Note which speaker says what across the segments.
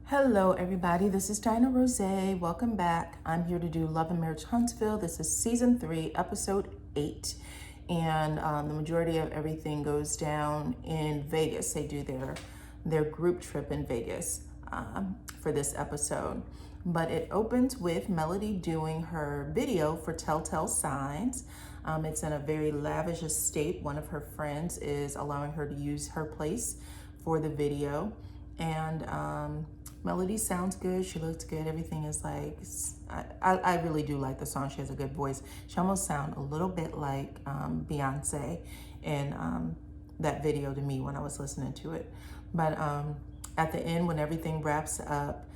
Speaker 1: Hello, everybody. This is Dinah Rose. Welcome back. I'm here to do Love and Marriage Huntsville. This is season 3, episode 8. And the majority of everything goes down in Vegas. They do their group trip in Vegas for this episode. But it opens with Melody doing her video for Telltale Signs. It's in a very lavish estate. One of her friends is allowing her to use her place for the video. And Melody sounds good. She looks good. Everything is like, I really do like the song. She has a good voice. She almost sounds a little bit like Beyonce in that video to me when I was listening to it. But at the end, when everything wraps up,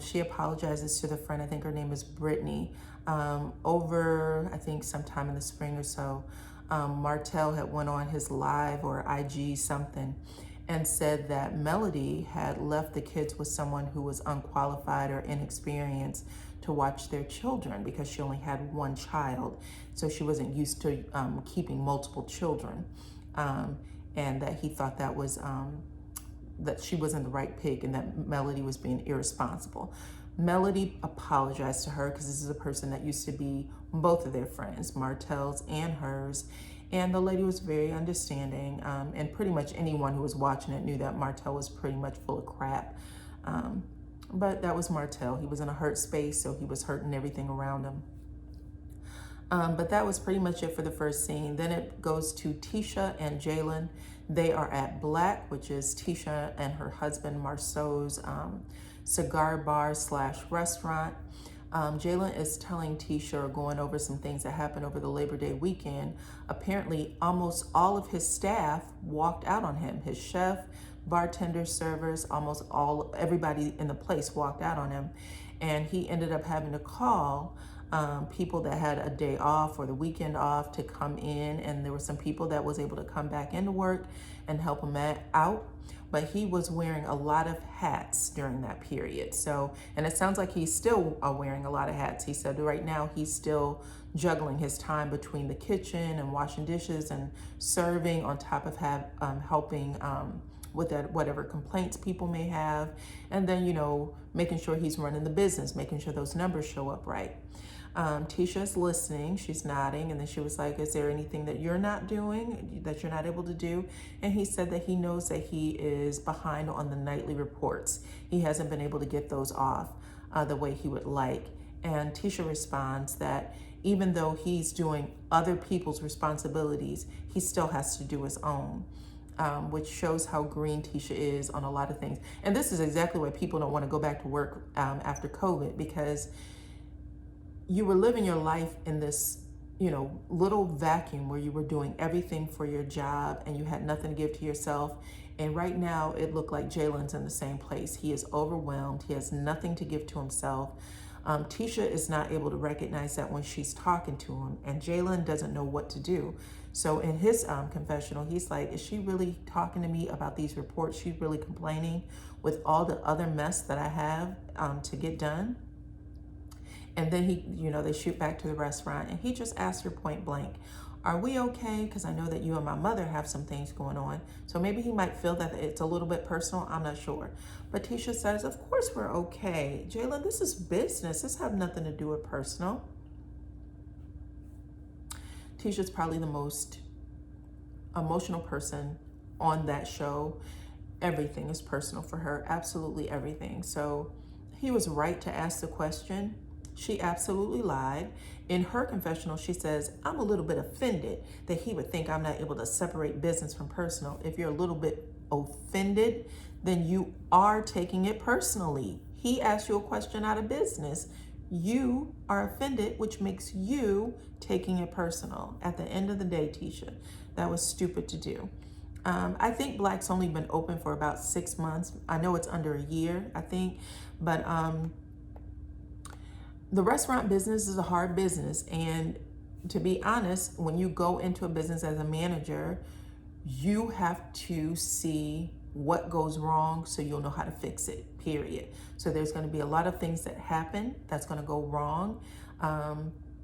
Speaker 1: she apologizes to the friend. I think her name is Brittany. Over, I think sometime in the spring or so, Martell had went on his live or IG something and said that Melody had left the kids with someone who was unqualified or inexperienced to watch their children because she only had one child. So she wasn't used to keeping multiple children. And that he thought that was, that she wasn't the right pick and that Melody was being irresponsible. Melody apologized to her because this is a person that used to be both of their friends, Martell's and hers. And the lady was very understanding, and pretty much anyone who was watching it knew that Martell was pretty much full of crap. But that was Martell. He was in a hurt space, so he was hurting everything around him. But that was pretty much it for the first scene. Then it goes to Tisha and Jalen. They are at Black, which is Tisha and her husband Marceau's cigar bar / restaurant. Jalen is telling Tisha or going over some things that happened over the Labor Day weekend. Apparently, almost all of his staff walked out on him. His chef, bartenders, servers, everybody in the place walked out on him. And he ended up having to call people that had a day off or the weekend off to come in. And there were some people that was able to come back into work and help him out. But he was wearing a lot of hats during that period. So, and it sounds like he's still wearing a lot of hats. He said right now he's still juggling his time between the kitchen and washing dishes and serving on top of helping with whatever complaints people may have. And then, making sure he's running the business, making sure those numbers show up right. Tisha's listening, she's nodding, and then she was like, is there anything that you're not doing, that you're not able to do? And he said that he knows that he is behind on the nightly reports. He hasn't been able to get those off the way he would like. And Tisha responds that even though he's doing other people's responsibilities, he still has to do his own. Which shows how green Tisha is on a lot of things. And this is exactly why people don't want to go back to work after COVID, because you were living your life in this, little vacuum where you were doing everything for your job and you had nothing to give to yourself. And right now it looked like Jalen's in the same place. He is overwhelmed. He has nothing to give to himself. Tisha is not able to recognize that when she's talking to him, and Jalen doesn't know what to do. So in his confessional, he's like, is she really talking to me about these reports? She's really complaining with all the other mess that I have to get done. And then they shoot back to the restaurant and he just asked her point blank, are we okay? Because I know that you and my mother have some things going on. So maybe he might feel that it's a little bit personal. I'm not sure. But Tisha says, of course we're okay. Jalen, this is business. This has nothing to do with personal. Tisha's probably the most emotional person on that show. Everything is personal for her. Absolutely everything. So he was right to ask the question. She absolutely lied. In her confessional, she says, I'm a little bit offended that he would think I'm not able to separate business from personal. If you're a little bit offended, then you are taking it personally. He asked you a question out of business. You are offended, which makes you taking it personal. At the end of the day, Tisha, that was stupid to do. I think Black's only been open for about 6 months. I know it's under a year, I think, but the restaurant business is a hard business. And to be honest, when you go into a business as a manager, you have to see what goes wrong so you'll know how to fix it, period. So there's going to be a lot of things that happen that's going to go wrong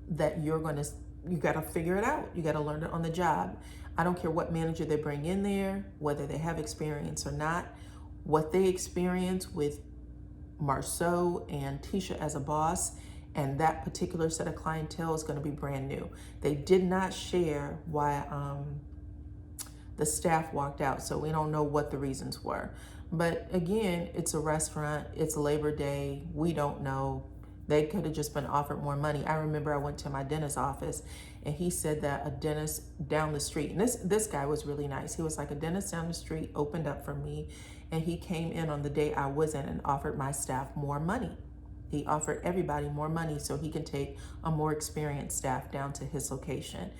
Speaker 1: that you got to figure it out. You got to learn it on the job. I don't care what manager they bring in there, whether they have experience or not, what they experience with Marceau and Tisha as a boss, and that particular set of clientele is going to be brand new. They did not share why the staff walked out, so we don't know what the reasons were. But again, it's a restaurant, it's Labor Day, we don't know. They could have just been offered more money. I remember I went to my dentist's office and he said that a dentist down the street, and this guy was really nice. He was like, a dentist down the street opened up for me and he came in on the day I wasn't and offered my staff more money. He offered everybody more money so he can take a more experienced staff down to his location.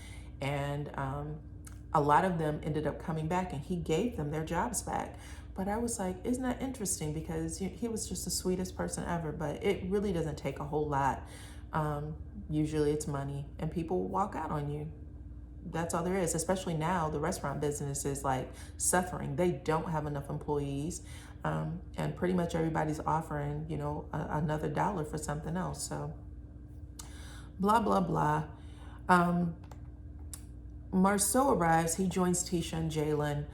Speaker 1: And a lot of them ended up coming back and he gave them their jobs back. But I was like, isn't that interesting? Because he was just the sweetest person ever, but it really doesn't take a whole lot. Usually it's money and people will walk out on you. That's all there is, especially now the restaurant business is like suffering. They don't have enough employees and pretty much everybody's offering, another dollar for something else. So blah, blah, blah. Marceau arrives, he joins Tisha and Jalen.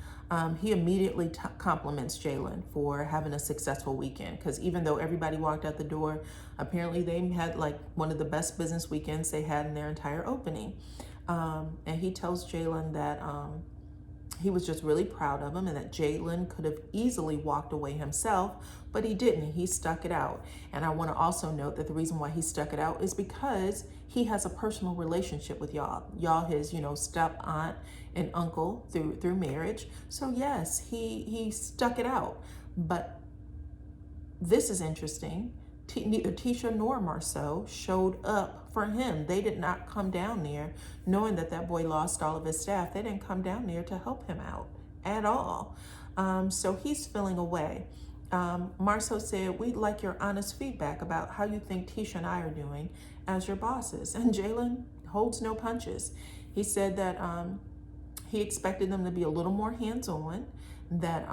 Speaker 1: He immediately compliments Jalen for having a successful weekend, because even though everybody walked out the door, apparently they had like one of the best business weekends they had in their entire opening. And he tells Jalen that he was just really proud of him and that Jalen could have easily walked away himself, but he didn't. He stuck it out. And I want to also note that the reason why he stuck it out is because he has a personal relationship with y'all. Y'all his, step aunt and uncle through marriage. So yes, he stuck it out. But this is interesting. Neither Tisha nor Marceau showed up for him. They did not come down there knowing that boy lost all of his staff. They didn't come down there to help him out at all. So he's feeling away. Marceau said, we'd like your honest feedback about how you think Tisha and I are doing as your bosses. And Jalen holds no punches. He said that he expected them to be a little more hands-on, that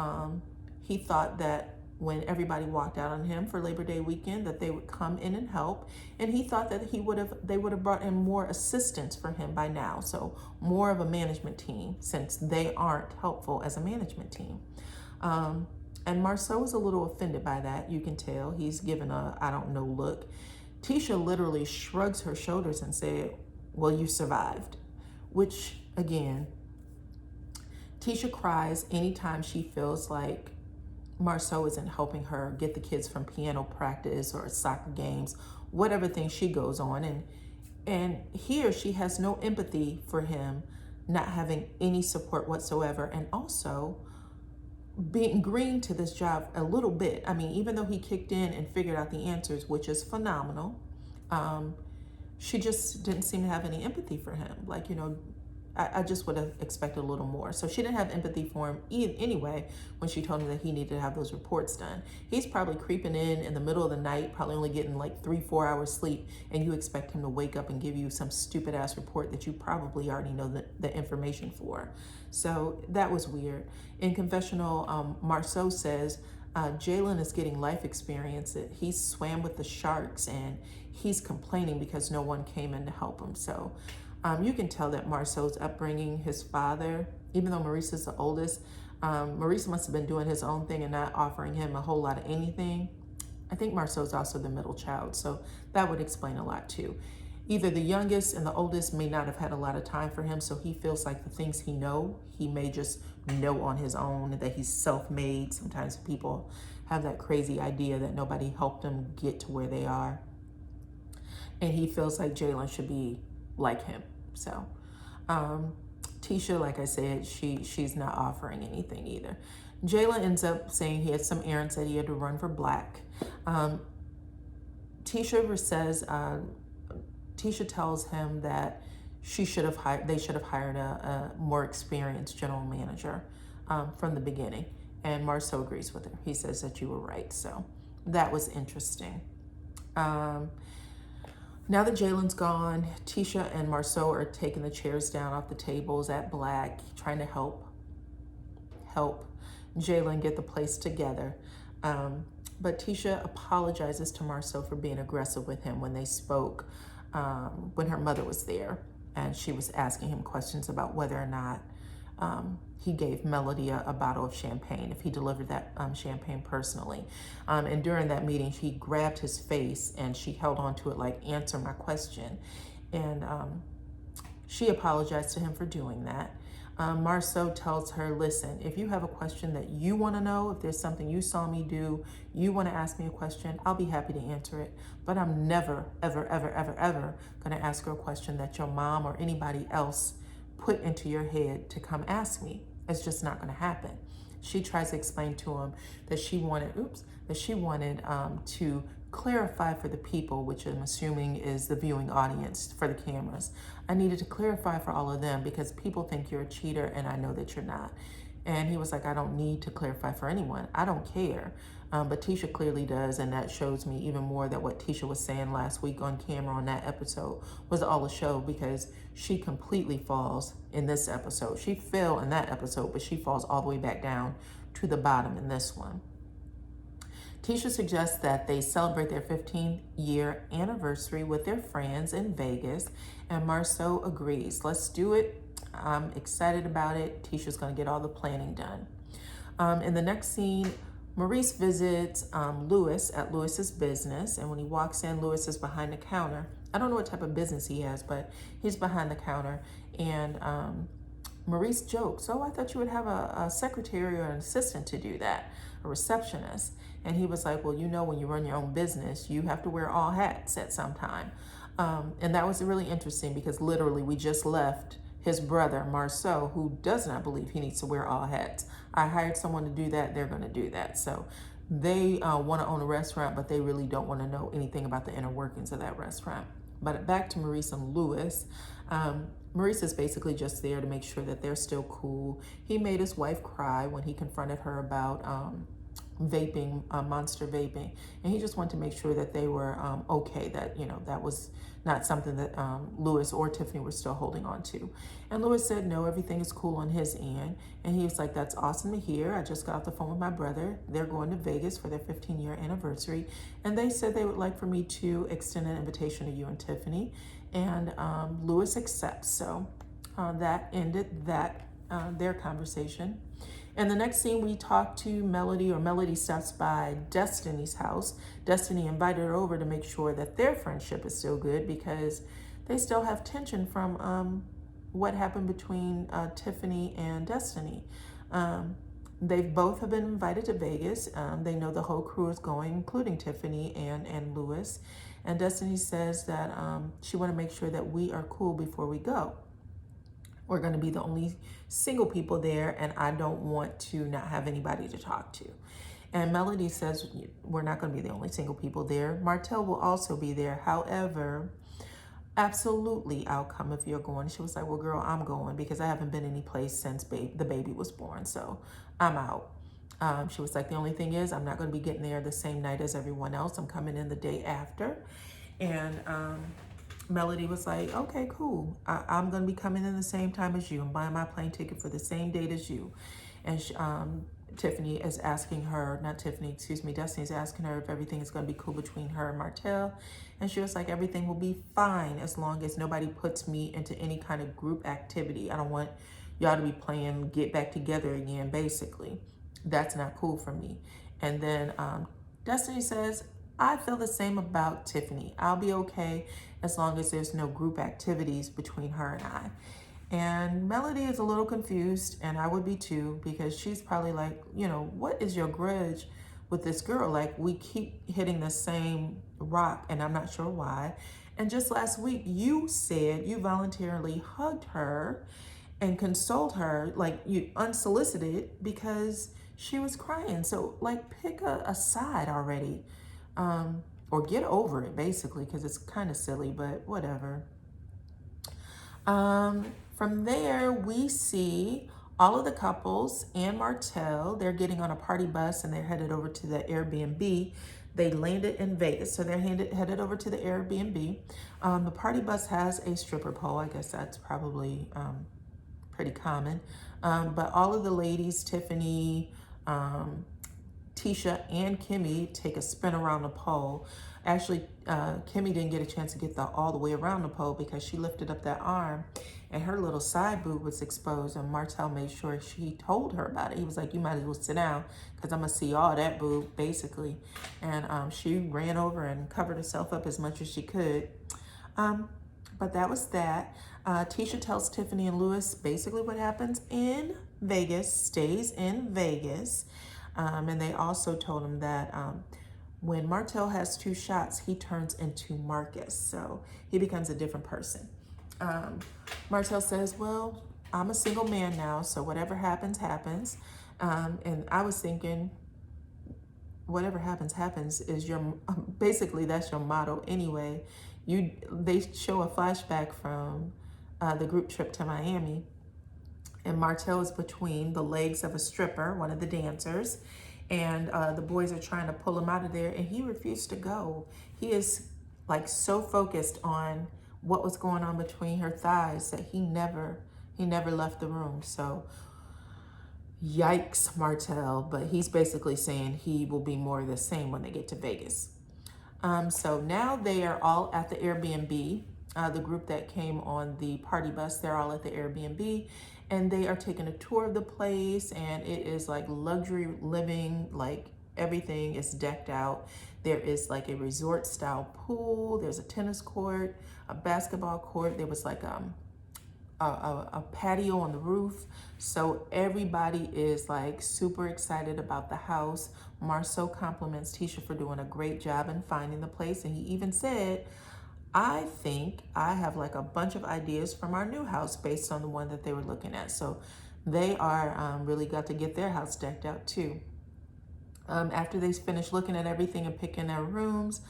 Speaker 1: he thought that when everybody walked out on him for Labor Day weekend, that they would come in and help. And he thought that they would have brought in more assistance for him by now. So more of a management team, since they aren't helpful as a management team. And Marceau was a little offended by that. You can tell he's given a, I don't know look. Tisha literally shrugs her shoulders and said, well, you survived, which again, Tisha cries anytime she feels like Marceau isn't helping her get the kids from piano practice or soccer games, whatever thing she goes on. And here she has no empathy for him not having any support whatsoever, and also being green to this job a little bit. I mean, even though he kicked in and figured out the answers, which is phenomenal, she just didn't seem to have any empathy for him. Like, I just would have expected a little more. So she didn't have empathy for him anyway when she told him that he needed to have those reports done. He's probably creeping in the middle of the night, probably only getting like 3-4 hours sleep, and you expect him to wake up and give you some stupid ass report that you probably already know the information for. So that was weird. In confessional, Marceau says Jalen is getting life experience. He swam with the sharks and he's complaining because no one came in to help him. So you can tell that Marceau's upbringing, his father, even though Maurice is the oldest, Maurice must have been doing his own thing and not offering him a whole lot of anything. I think Marceau's also the middle child, so that would explain a lot too. Either the youngest and the oldest may not have had a lot of time for him, so he feels like the things he may just know on his own, that he's self-made. Sometimes people have that crazy idea that nobody helped them get to where they are. And he feels like Jalen should be like him. So Tisha, like I said, she's not offering anything either. Jalen ends up saying he had some errands that he had to run for Black. Tisha tells him that they should have hired a more experienced general manager from the beginning. And Marceau agrees with her. He says that you were right. So that was interesting. Now that Jalen's gone, Tisha and Marceau are taking the chairs down off the tables at Black, trying to help Jalen get the place together. But Tisha apologizes to Marceau for being aggressive with him when they spoke, when her mother was there, and she was asking him questions about whether or not he gave Melody a bottle of champagne if he delivered that champagne personally. And during that meeting, he grabbed his face and she held on to it like, answer my question. And she apologized to him for doing that. Marceau tells her, listen, if you have a question that you want to know, if there's something you saw me do, you want to ask me a question, I'll be happy to answer it. But I'm never, ever, ever, ever, ever going to ask her a question that your mom or anybody else put into your head to come ask me. It's just not going to happen. She tries to explain to him that she wanted, to clarify for the people, which I'm assuming is the viewing audience for the cameras. I needed to clarify for all of them because people think you're a cheater and I know that you're not. And he was like, I don't need to clarify for anyone. I don't care. But Tisha clearly does, and that shows me even more that what Tisha was saying last week on camera on that episode was all a show, because she completely falls in this episode. She fell in that episode, but she falls all the way back down to the bottom in this one. Tisha suggests that they celebrate their 15-year anniversary with their friends in Vegas, and Marceau agrees. Let's do it. I'm excited about it. Tisha's going to get all the planning done. In the next scene, Maurice visits Louis at Louis's business, and when he walks in, Louis is behind the counter. I don't know what type of business he has, but he's behind the counter, and Maurice jokes, oh, I thought you would have a secretary or an assistant to do that, a receptionist. And he was like, well, you know, when you run your own business, you have to wear all hats at some time. And that was really interesting because literally we just left his brother, Marceau, who does not believe he needs to wear all hats. I hired someone to do that. They're going to do that. So they want to own a restaurant, but they really don't want to know anything about the inner workings of that restaurant. But back to Maurice and Louis. Maurice is basically just there to make sure that they're still cool. He made his wife cry when he confronted her about vaping, monster vaping, and he just wanted to make sure that they were okay, that, you know, that was not something that Louis or Tiffany were still holding on to. And Louis said, no, everything is cool on his end. And he was like, that's awesome to hear. I just got off the phone with my brother. They're going to Vegas for their 15-year anniversary. And they said they would like for me to extend an invitation to you and Tiffany. And Louis accepts. So that ended their conversation. In the next scene, we talk to Melody, or Melody stops by Destiny's house. Destiny invited her over to make sure that their friendship is still good because they still have tension from what happened between Tiffany and Destiny. They both have been invited to Vegas. They know the whole crew is going, including Tiffany and Louis. And Destiny says that she want to make sure that we are cool before we go. We're going to be the only single people there, and I don't want to not have anybody to talk to. And Melody says, we're not going to be the only single people there. Martell will also be there. However, absolutely, I'll come if you're going. She was like, well, girl, I'm going because I haven't been any place since the baby was born, so I'm out. She was like, the only thing is I'm not going to be getting there the same night as everyone else. I'm coming in the day after. And Melody was like, okay, cool. I'm going to be coming in the same time as you. I'm buying my plane ticket for the same date as you. And Tiffany is asking her, Destiny is asking her if everything is going to be cool between her and Martell. And she was like, everything will be fine as long as nobody puts me into any kind of group activity. I don't want y'all to be playing get back together again, basically. That's not cool for me. And then Destiny says, I feel the same about Tiffany. I'll be okay as long as there's no group activities between her and I. And Melody is a little confused, and I would be too, because she's probably like, you know, what is your grudge with this girl? Like, we keep hitting the same rock, and I'm not sure why. And just last week, you said you voluntarily hugged her and consoled her, like you unsolicited, because she was crying. So, like, pick a side already. Or get over it, basically, because it's kind of silly, but whatever. From there, we see all of the couples and Martell. They're getting on a party bus and they're headed over to the Airbnb. They landed in Vegas, so they're headed over to the Airbnb. The party bus has a stripper pole. I guess that's probably pretty common. But all of the ladies, Tiffany, Tisha and Kimmy take a spin around the pole. Actually, Kimmy didn't get a chance to get all the way around the pole because she lifted up that arm and her little side boob was exposed, and Martel made sure she told her about it. He was like, you might as well sit down because I'm going to see all that boob, basically. And she ran over and covered herself up as much as she could. But that was that. Tisha tells Tiffany and Lewis basically what happens in Vegas stays in Vegas. And they also told him that when Martel has 2 shots, he turns into Marcus. So he becomes a different person. Martel says, well, I'm a single man now, so whatever happens, happens. And I was thinking, whatever happens, happens is your, basically that's your motto anyway. They show a flashback from the group trip to Miami, and Martel is between the legs of a stripper, one of the dancers, and the boys are trying to pull him out of there, and he refused to go. He is like so focused on what was going on between her thighs that he never left the room. So yikes, Martel, but he's basically saying he will be more of the same when they get to Vegas. So now they are all at the Airbnb. The group that came on the party bus, they're all at the Airbnb, and they are taking a tour of the place, and it is like luxury living, like everything is decked out. There is like a resort style pool, there's a tennis court, a basketball court, there was like a patio on the roof. So everybody is like super excited about the house. Marceau compliments Tisha for doing a great job in finding the place, and he even said, I think I have like a bunch of ideas from our new house based on the one that they were looking at. So they are really got to get their house decked out too. After they finish looking at everything and picking their rooms,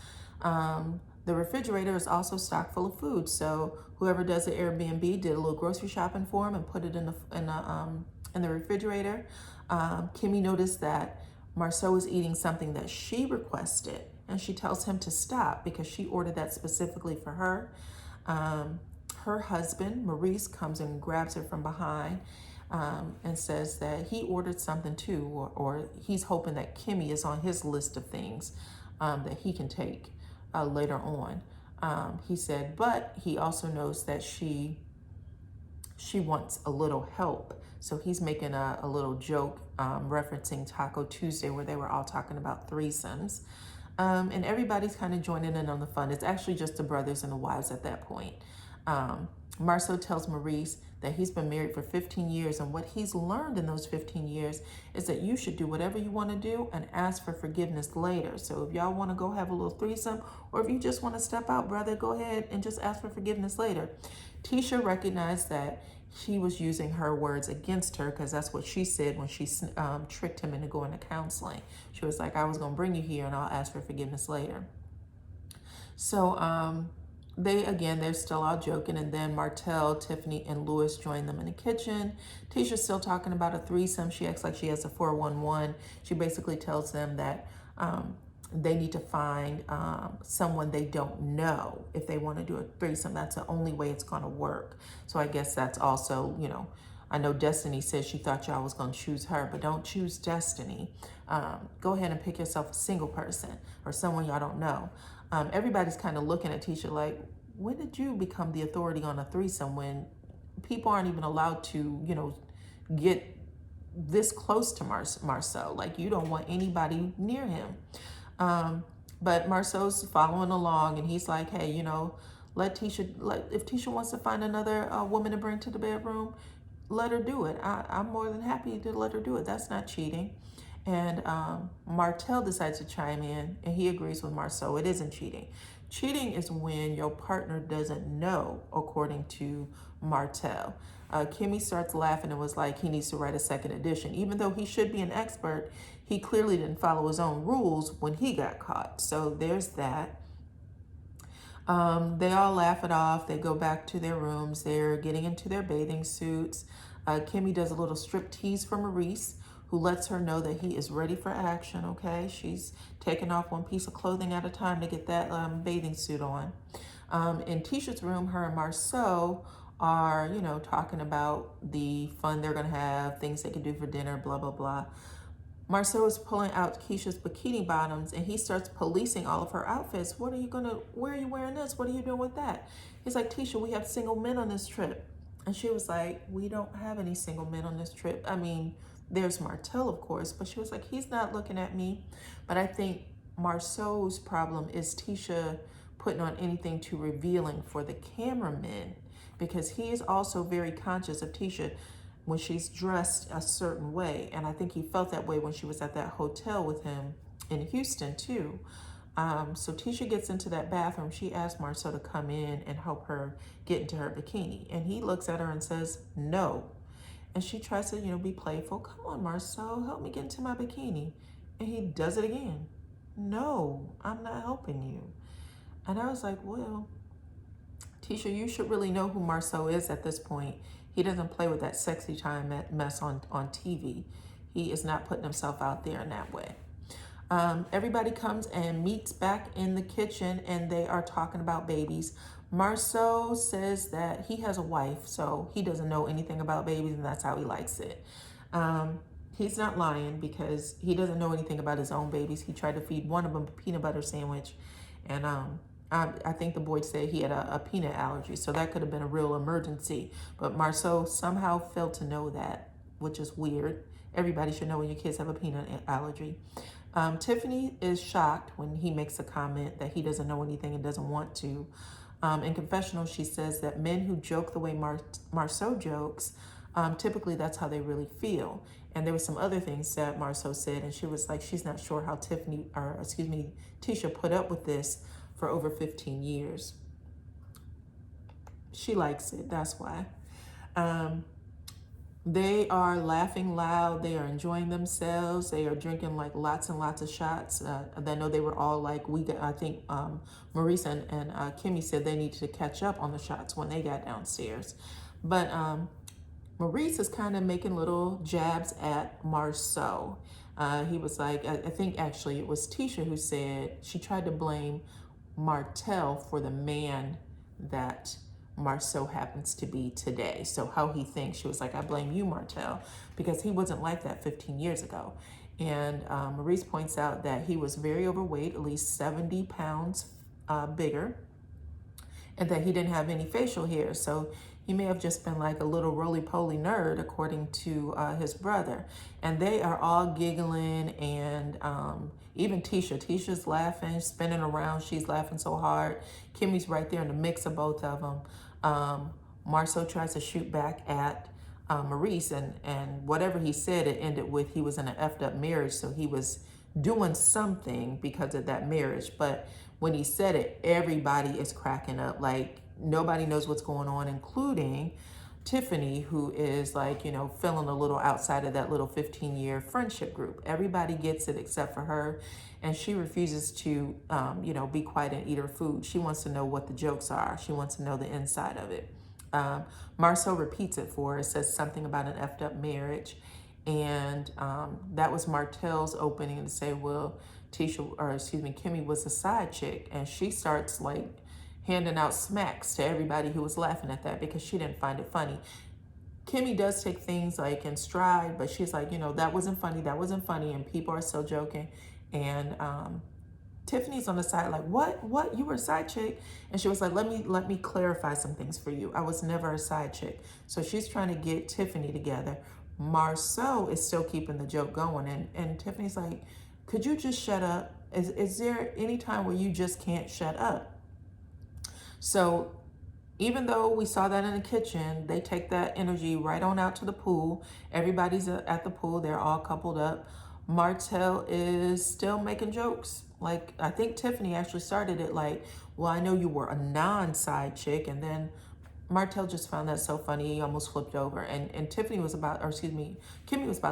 Speaker 1: the refrigerator is also stocked full of food. So whoever does the Airbnb did a little grocery shopping for them and put it in the refrigerator. Kimmy noticed that Marceau was eating something that she requested, and she tells him to stop because she ordered that specifically for her. Her husband, Maurice, comes and grabs her from behind and says that he ordered something too, or he's hoping that Kimmy is on his list of things that he can take later on. He said, but he also knows that she wants a little help. So he's making a little joke referencing Taco Tuesday, where they were all talking about threesomes. And everybody's kind of joining in on the fun. It's actually just the brothers and the wives at that point. Marceau tells Maurice that he's been married for 15 years, and what he's learned in those 15 years is that you should do whatever you want to do and ask for forgiveness later. So if y'all want to go have a little threesome, or if you just want to step out, brother, go ahead and just ask for forgiveness later. Tisha recognized that she was using her words against her, because that's what she said when she tricked him into going to counseling. She was like, I was going to bring you here and I'll ask for forgiveness later. So they're still all joking, and then Martel, Tiffany, and Lewis join them in the kitchen. Tisha's still talking about a threesome. She acts like she has a 411. She basically tells them that they need to find someone they don't know if they want to do a threesome. That's the only way it's going to work. So I guess that's also, I know Destiny said she thought y'all was going to choose her, but don't choose Destiny. Go ahead and pick yourself a single person or someone y'all don't know. Everybody's kind of looking at Tisha like, when did you become the authority on a threesome when people aren't even allowed to, get this close to Marceau? Like, you don't want anybody near him. But Marceau's following along, and he's like, hey, if Tisha wants to find another woman to bring to the bedroom, let her do it. I'm more than happy to let her do it. That's not cheating. And Martel decides to chime in, and he agrees with Marceau. It isn't cheating. Cheating is when your partner doesn't know, according to Martel. Kimmy starts laughing and was like, he needs to write a second edition. Even though he should be an expert, he clearly didn't follow his own rules when he got caught. So there's that. They all laugh it off. They go back to their rooms. They're getting into their bathing suits. Kimmy does a little striptease for Maurice, who lets her know that he is ready for action, okay? She's taking off one piece of clothing at a time to get that bathing suit on. In Tisha's room, her and Marceau are, talking about the fun they're gonna have, things they can do for dinner, blah, blah, blah. Marceau is pulling out Keisha's bikini bottoms and he starts policing all of her outfits. Where are you wearing this? What are you doing with that? He's like, Tisha, we have single men on this trip. And she was like, we don't have any single men on this trip. I mean, there's Martell, of course, but she was like, he's not looking at me. But I think Marceau's problem is Tisha putting on anything too revealing for the cameramen, because he is also very conscious of Tisha when she's dressed a certain way. And I think he felt that way when she was at that hotel with him in Houston too. So Tisha gets into that bathroom. She asks Marceau to come in and help her get into her bikini. And he looks at her and says, no. And she tries to, be playful. Come on, Marceau, help me get into my bikini. And he does it again. No, I'm not helping you. And I was like, well, Tisha, you should really know who Marceau is at this point. He doesn't play with that sexy time mess on TV. He is not putting himself out there in that way. Everybody comes and meets back in the kitchen and they are talking about babies. Marceau says that he has a wife, so he doesn't know anything about babies and that's how he likes it. He's not lying because he doesn't know anything about his own babies. He tried to feed one of them a peanut butter sandwich, and I think the boy said he had a peanut allergy, so that could have been a real emergency. But Marceau somehow failed to know that, which is weird. Everybody should know when your kids have a peanut allergy. Tiffany is shocked when he makes a comment that he doesn't know anything and doesn't want to. In confessional, she says that men who joke the way Marceau jokes, typically that's how they really feel. And there were some other things that Marceau said, and she was like, she's not sure how Tisha put up with this for over 15 years. She likes it, that's why. They are laughing loud. They are enjoying themselves. They are drinking like lots and lots of shots. I know they were all like, I think Maurice and Kimmy said they needed to catch up on the shots when they got downstairs. But Maurice is kind of making little jabs at Marceau. He was like, I think actually it was Tisha who said she tried to blame Martell for the man that Marceau happens to be today. So how he thinks, she was like, I blame you, Martell, because he wasn't like that 15 years ago. And Maurice points out that he was very overweight, at least 70 pounds bigger, and that he didn't have any facial hair. So he may have just been like a little roly-poly nerd, according to his brother. And they are all giggling, and even Tisha's laughing, spinning around. She's laughing so hard. Kimmy's right there in the mix of both of them. Marceau tries to shoot back at Maurice, and whatever he said, it ended with he was in an effed up marriage, so he was doing something because of that marriage. But when he said it, everybody is cracking up. Like, nobody knows what's going on, including Tiffany, who is like, feeling a little outside of that little 15-year friendship group. Everybody gets it except for her, and she refuses to, be quiet and eat her food. She wants to know what the jokes are. She wants to know the inside of it. Marceau repeats it for her. It says something about an effed up marriage, and that was Martell's opening to say, well, Kimmy was a side chick, and she starts like handing out smacks to everybody who was laughing at that because she didn't find it funny. Kimmy does take things like in stride, but she's like, that wasn't funny, and people are still joking. And Tiffany's on the side like, what? You were a side chick? And she was like, let me clarify some things for you. I was never a side chick. So she's trying to get Tiffany together. Marceau is still keeping the joke going, and Tiffany's like, could you just shut up? Is there any time where you just can't shut up? So even though we saw that in the kitchen, they take that energy right on out to the pool. Everybody's at the pool. They're all coupled up. Martell is still making jokes. Like, I think Tiffany actually started it like, well, I know you were a non-side chick. And then Martell just found that so funny, he almost flipped over. And Kimmy was about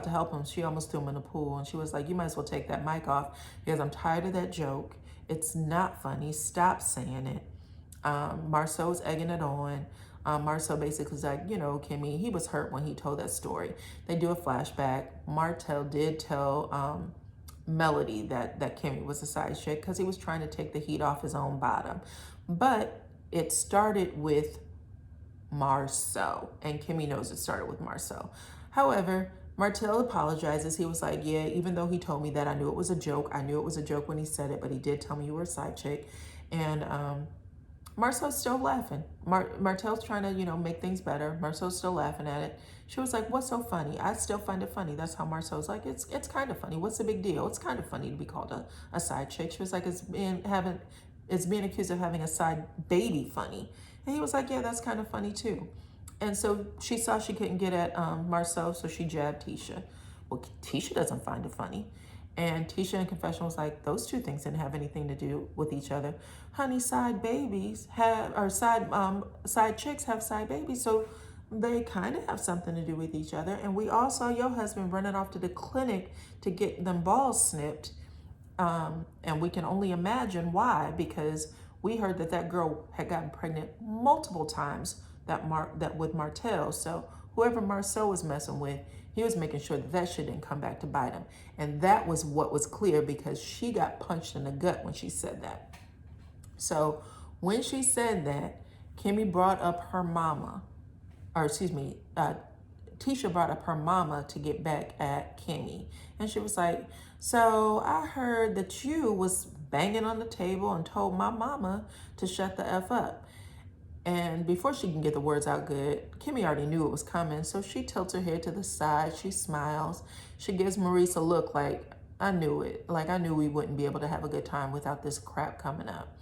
Speaker 1: to help him. She almost threw him in the pool. And she was like, you might as well take that mic off because I'm tired of that joke. It's not funny. Stop saying it. Marceau's egging it on. Marceau basically is like, Kimmy, he was hurt when he told that story. They do a flashback. Martell did tell Melody that Kimmy was a side chick because he was trying to take the heat off his own bottom. But it started with Marceau, and Kimmy knows it started with Marceau. However, Martell apologizes. He was like, yeah, even though he told me that, I knew it was a joke. I knew it was a joke when he said it, but he did tell me you were a side chick. And Marceau's still laughing. Martell's trying to, make things better. Marceau's still laughing at it. She was like, what's so funny? I still find it funny. That's how Marceau's like, it's kind of funny. What's the big deal? It's kind of funny to be called a side chick. She was like, it's being accused of having a side baby funny. And he was like, yeah, that's kind of funny too. And so she saw she couldn't get at Marceau, so she jabbed Tisha. Well, Tisha doesn't find it funny. And Tisha in confession was like, those two things didn't have anything to do with each other. Honey, side babies have, or side chicks have side babies, so they kind of have something to do with each other. And we all saw your husband running off to the clinic to get them balls snipped. And we can only imagine why, because we heard that girl had gotten pregnant multiple times that with Martell. So whoever Marceau was messing with, he was making sure that shit didn't come back to bite him. And that was what was clear, because she got punched in the gut when she said that. So when she said that, Kimmy brought up her mama, or excuse me, Tisha brought up her mama to get back at Kimmy. And she was like, so I heard that you was banging on the table and told my mama to shut the F up. And before she can get the words out good, Kimmy already knew it was coming. So she tilts her head to the side. She smiles. She gives Maurice a look like, I knew it. Like, I knew we wouldn't be able to have a good time without this crap coming up.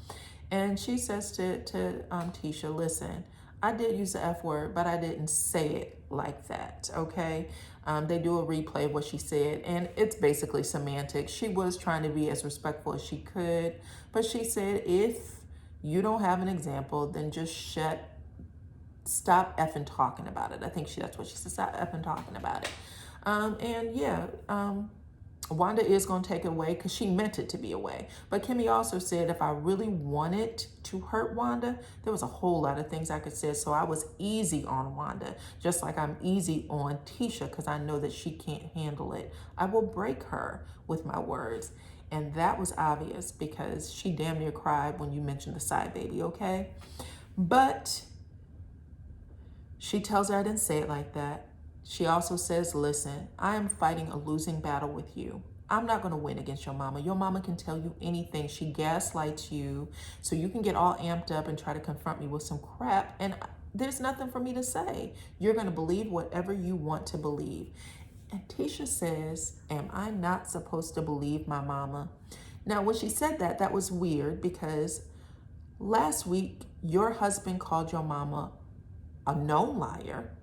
Speaker 1: And she says to Tisha, listen, I did use the F word, but I didn't say it like that, okay? They do a replay of what she said, and it's basically semantics. She was trying to be as respectful as she could, but she said, if you don't have an example, then just stop effing talking about it. I think that's what she said, stop effing talking about it. Wanda is going to take it away because she meant it to be away. But Kimmy also said if I really wanted to hurt Wanda, there was a whole lot of things I could say. So I was easy on Wanda, just like I'm easy on Tisha because I know that she can't handle it. I will break her with my words. And that was obvious because she damn near cried when you mentioned the side baby, okay? But she tells her I didn't say it like that. She also says, listen, I am fighting a losing battle with you. I'm not going to win against your mama. Your mama can tell you anything. She gaslights you so you can get all amped up and try to confront me with some crap. And there's nothing for me to say. You're going to believe whatever you want to believe. And Tisha says, am I not supposed to believe my mama? Now, when she said that, that was weird because last week, your husband called your mama a known liar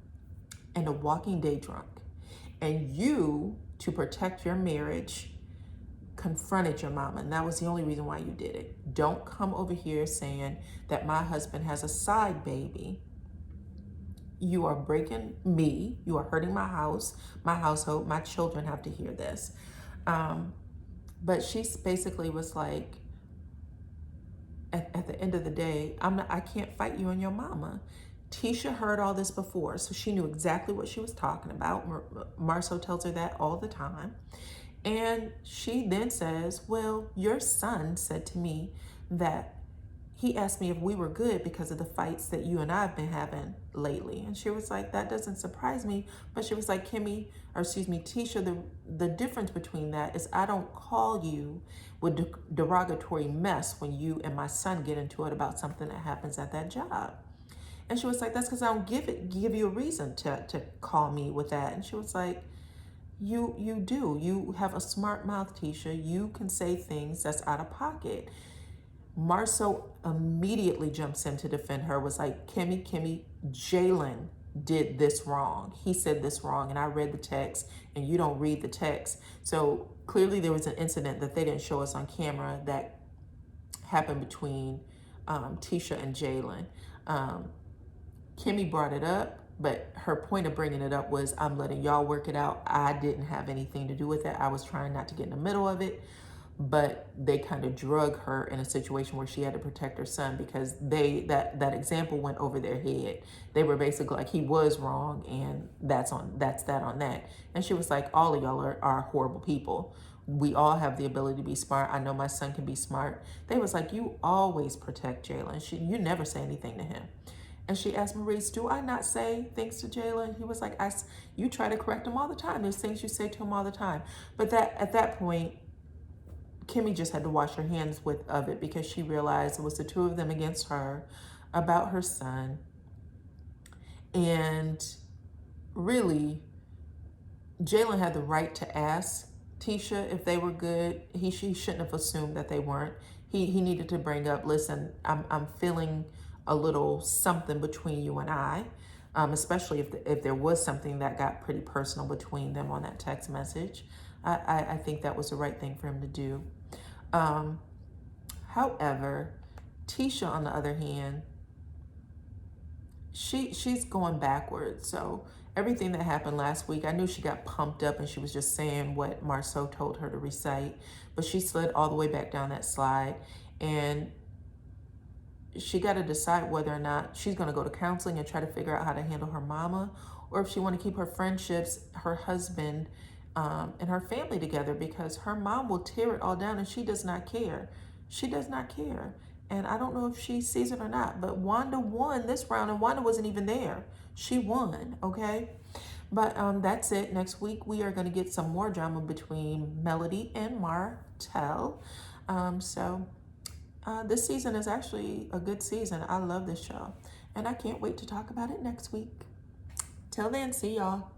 Speaker 1: and a walking day drunk. And you, to protect your marriage, confronted your mama. And that was the only reason why you did it. Don't come over here saying that my husband has a side baby. You are breaking me. You are hurting my house, my household. My children have to hear this. But she basically was like, at the end of the day, I can't fight you and your mama. Tisha heard all this before, so she knew exactly what she was talking about. Marceau tells her that all the time. And she then says, well, your son said to me that he asked me if we were good because of the fights that you and I have been having lately. And she was like, that doesn't surprise me. But she was like, Tisha, the difference between that is I don't call you with derogatory mess when you and my son get into it about something that happens at that job. And she was like, that's because I don't give you a reason to call me with that. And she was like, you do. You have a smart mouth, Tisha. You can say things that's out of pocket. Marceau immediately jumps in to defend her, was like, Kimmy, Jalen did this wrong. He said this wrong, and I read the text, and you don't read the text. So clearly there was an incident that they didn't show us on camera that happened between Tisha and Jalen. Kimmy brought it up, but her point of bringing it up was, I'm letting y'all work it out. I didn't have anything to do with it. I was trying not to get in the middle of it, but they kind of drug her in a situation where she had to protect her son because that example went over their head. They were basically like, he was wrong, and that's that on that. And she was like, all of y'all are horrible people. We all have the ability to be smart. I know my son can be smart. They was like, you always protect Jalen. You never say anything to him. And she asked Maurice, do I not say things to Jalen? He was like, you try to correct him all the time. There's things you say to him all the time. But at that point, Kimmy just had to wash her hands of it, because she realized it was the two of them against her about her son. And really, Jalen had the right to ask Tisha if they were good. He shouldn't have assumed that they weren't. He needed to bring up, listen, I'm feeling a little something between you and I, especially if there was something that got pretty personal between them on that text message. I think that was the right thing for him to do. However, Tisha, on the other hand, she's going backwards. So everything that happened last week, I knew she got pumped up and she was just saying what Marceau told her to recite, but she slid all the way back down that slide, and she got to decide whether or not she's going to go to counseling and try to figure out how to handle her mama, or if she want to keep her friendships, her husband, and her family together, because her mom will tear it all down and she does not care. She does not care. And I don't know if she sees it or not, but Wanda won this round, and Wanda wasn't even there. She won, okay? But that's it. Next week, we are going to get some more drama between Melody and Martell. This season is actually a good season. I love this show, and I can't wait to talk about it next week. Till then, see y'all.